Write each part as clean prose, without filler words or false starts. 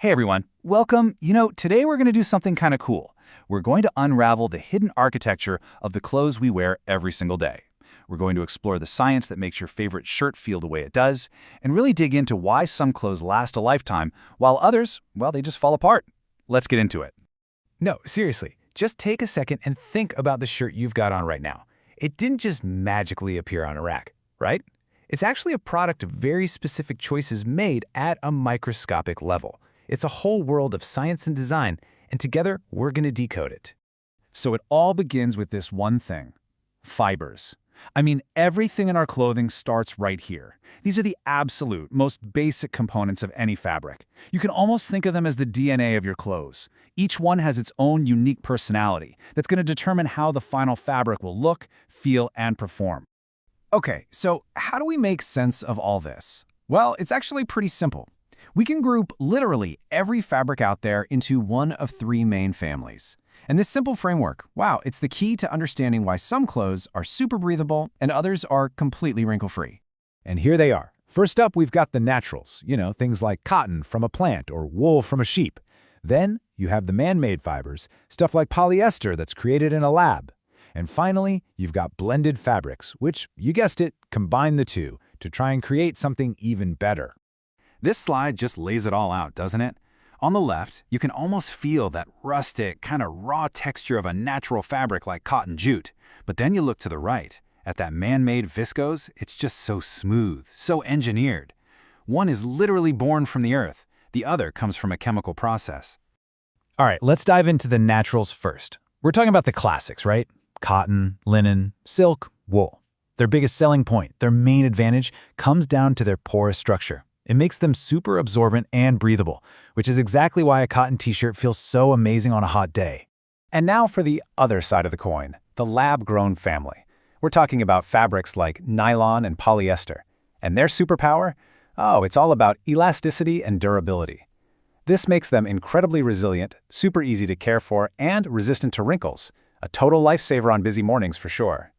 Hey everyone, welcome. Today we're going to do something kind of cool. We're going to unravel the hidden architecture of the clothes we wear every single day. We're going to explore the science that makes your favorite shirt feel the way it does, and really dig into why some clothes last a lifetime, while others, well, they just fall apart. Let's get into it. No, seriously, just take a second and think about the shirt you've got on right now. It didn't just magically appear on a rack, right? It's actually a product of very specific choices made at a microscopic level. It's a whole world of science and design, and together we're going to decode it. So it all begins with this one thing: fibers. I mean, everything in our clothing starts right here. These are the absolute, most basic components of any fabric. You can almost think of them as the DNA of your clothes. Each one has its own unique personality that's going to determine how the final fabric will look, feel, and perform. Okay, so how do we make sense of all this? Well, it's actually pretty simple. We can group literally every fabric out there into one of three main families. And this simple framework, wow, it's the key to understanding why some clothes are super breathable and others are completely wrinkle-free. And here they are. First up, we've got the naturals, things like cotton from a plant or wool from a sheep. Then you have the man-made fibers, stuff like polyester that's created in a lab. And finally, you've got blended fabrics, which, you guessed it, combine the two to try and create something even better. This slide just lays it all out, doesn't it? On the left, you can almost feel that rustic, kind of raw texture of a natural fabric like cotton jute. But then you look to the right, at that man-made viscose, it's just so smooth, so engineered. One is literally born from the earth. The other comes from a chemical process. All right, let's dive into the naturals first. We're talking about the classics, right? Cotton, linen, silk, wool. Their biggest selling point, their main advantage, comes down to their porous structure. It makes them super absorbent and breathable, which is exactly why a cotton t-shirt feels so amazing on a hot day. And now for the other side of the coin, the lab-grown family. We're talking about fabrics like nylon and polyester. And their superpower? Oh, it's all about elasticity and durability. This makes them incredibly resilient, super easy to care for, and resistant to wrinkles. A total lifesaver on busy mornings for sure.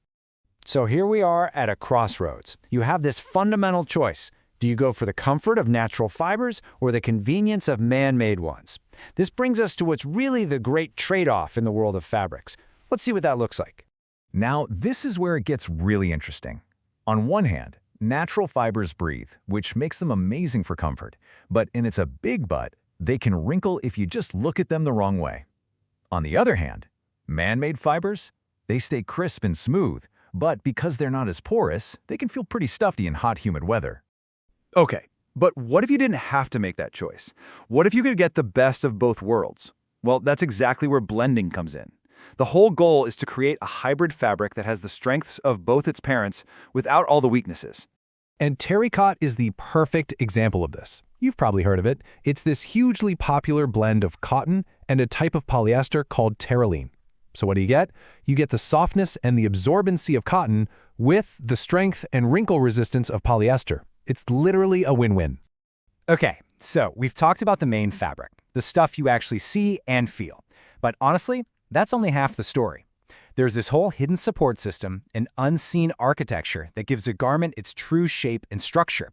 So here we are at a crossroads. You have this fundamental choice. Do you go for the comfort of natural fibers or the convenience of man-made ones? This brings us to what's really the great trade-off in the world of fabrics. Let's see what that looks like. Now, this is where it gets really interesting. On one hand, natural fibers breathe, which makes them amazing for comfort. But, and it's a big but, they can wrinkle if you just look at them the wrong way. On the other hand, man-made fibers, they stay crisp and smooth, but because they're not as porous, they can feel pretty stuffy in hot, humid weather. Okay, but what if you didn't have to make that choice? What if you could get the best of both worlds? Well, that's exactly where blending comes in. The whole goal is to create a hybrid fabric that has the strengths of both its parents without all the weaknesses. And terrycot is the perfect example of this. You've probably heard of it. It's this hugely popular blend of cotton and a type of polyester called terylene. So what do you get? You get the softness and the absorbency of cotton with the strength and wrinkle resistance of polyester. It's literally a win-win. Okay, so we've talked about the main fabric, the stuff you actually see and feel. But honestly, that's only half the story. There's this whole hidden support system, an unseen architecture that gives a garment its true shape and structure.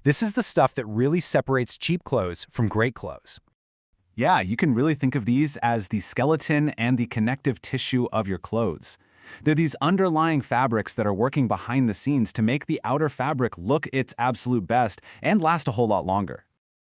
This is the stuff that really separates cheap clothes from great clothes. Yeah, you can really think of these as the skeleton and the connective tissue of your clothes. They're these underlying fabrics that are working behind the scenes to make the outer fabric look its absolute best and last a whole lot longer.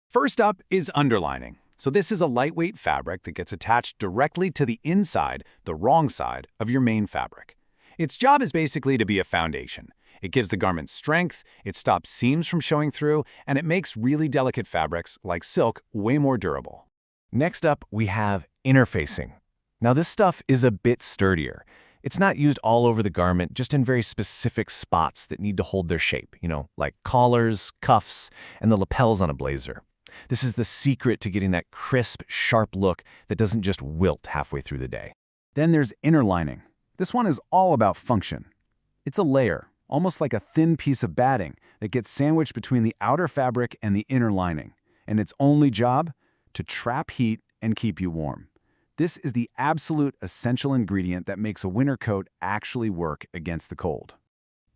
First up is underlining. So this is a lightweight fabric that gets attached directly to the inside, the wrong side, of your main fabric. Its job is basically to be a foundation. It gives the garment strength, it stops seams from showing through, and it makes really delicate fabrics, like silk, way more durable. Next up, we have interfacing. Now this stuff is a bit sturdier. It's not used all over the garment, just in very specific spots that need to hold their shape, like collars, cuffs, and the lapels on a blazer. This is the secret to getting that crisp, sharp look that doesn't just wilt halfway through the day. Then there's inner lining. This one is all about function. It's a layer, almost like a thin piece of batting that gets sandwiched between the outer fabric and the inner lining. And its only job? To trap heat and keep you warm. This is the absolute essential ingredient that makes a winter coat actually work against the cold.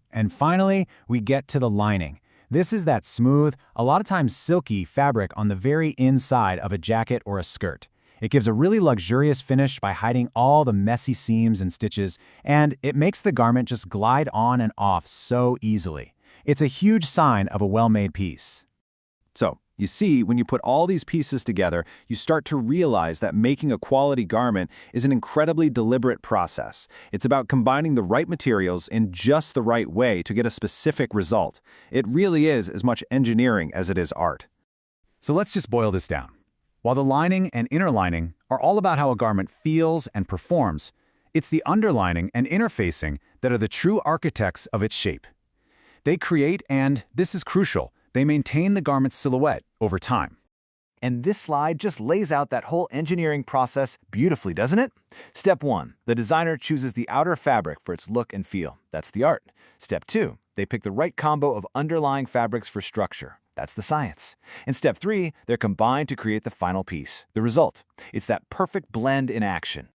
And finally, we get to the lining. This is that smooth, a lot of times silky fabric on the very inside of a jacket or a skirt. It gives a really luxurious finish by hiding all the messy seams and stitches, and it makes the garment just glide on and off so easily. It's a huge sign of a well-made piece. So, you see, when you put all these pieces together, you start to realize that making a quality garment is an incredibly deliberate process. It's about combining the right materials in just the right way to get a specific result. It really is as much engineering as it is art. So let's just boil this down. While the lining and inner lining are all about how a garment feels and performs, it's the underlining and interfacing that are the true architects of its shape. They create and, this is crucial, they maintain the garment's silhouette over time. And this slide just lays out that whole engineering process beautifully, doesn't it? Step 1, the designer chooses the outer fabric for its look and feel. That's the art. Step 2, they pick the right combo of underlying fabrics for structure. That's the science. And step 3, they're combined to create the final piece, the result. It's that perfect blend in action.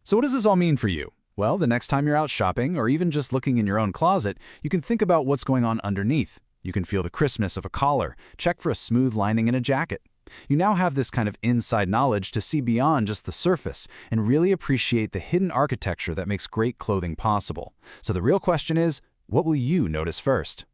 So what does this all mean for you? Well, the next time you're out shopping or even just looking in your own closet, you can think about what's going on underneath. You can feel the crispness of a collar, check for a smooth lining in a jacket. You now have this kind of inside knowledge to see beyond just the surface and really appreciate the hidden architecture that makes great clothing possible. So the real question is, what will you notice first?